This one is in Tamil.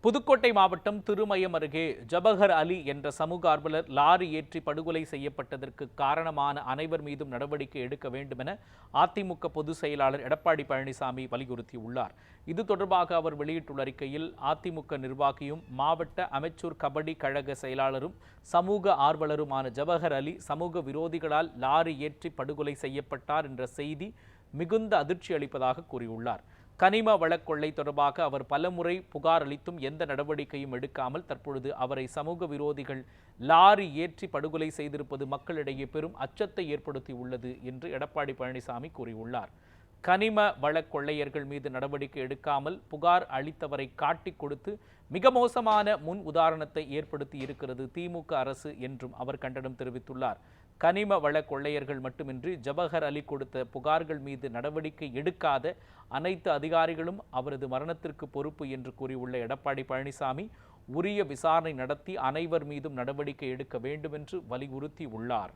புதுக்கோட்டை மாவட்டம் திருமயம் அருகே ஜபஹர் அலி என்ற சமூக ஆர்வலர் லாரி ஏற்றி படுகொலை செய்யப்பட்டதற்கு காரணமான அனைவர் மீதும் நடவடிக்கை எடுக்க வேண்டும் என அதிமுக பொதுச் செயலாளர் எடப்பாடி பழனிசாமி வலியுறுத்தியுள்ளார். இது தொடர்பாக அவர் வெளியிட்டுள்ள அறிக்கையில், அதிமுக நிர்வாகியும் மாவட்ட அமைச்சூர் கபடி கழக செயலாளரும் சமூக ஆர்வலருமான ஜபஹர் அலி சமூக விரோதிகளால் லாரி ஏற்றி படுகொலை செய்யப்பட்டார் என்ற செய்தி மிகுந்த அதிர்ச்சி அளிப்பதாக கூறியுள்ளார். கனிம வளக் கொள்ளை தொடர்பாக அவர் பலமுறை புகார் அளித்தும் எந்த நடவடிக்கையும் எடுக்காமல் தற்பொழுது அவரை சமூக விரோதிகள் லாரி ஏற்றி படுகொலை செய்திருப்பது மக்களிடையே பெரும் அச்சத்தை ஏற்படுத்தியுள்ளது என்று எடப்பாடி பழனிசாமி கூறியுள்ளார். கனிம வளக் கொள்ளையர்கள் மீது நடவடிக்கை எடுக்காமல் புகார் அளித்தவரை காட்டிக் கொடுத்து மிக மோசமான முன் உதாரணத்தை ஏற்படுத்தி இருக்கிறது திமுக அரசு என்றும் அவர் கண்டனம் தெரிவித்துள்ளார். கனிம வள கொள்ளையர்கள் மட்டுமின்றி ஜபஹர் அலி கொடுத்த புகார்கள் மீது நடவடிக்கை எடுக்காத அனைத்து அதிகாரிகளும் அவரது மரணத்திற்கு பொறுப்பு என்று கூறியுள்ள எடப்பாடி பழனிசாமி, உரிய விசாரணை நடத்தி அனைவர் மீதும் நடவடிக்கை எடுக்க வேண்டும் என்று வலியுறுத்தியுள்ளார்.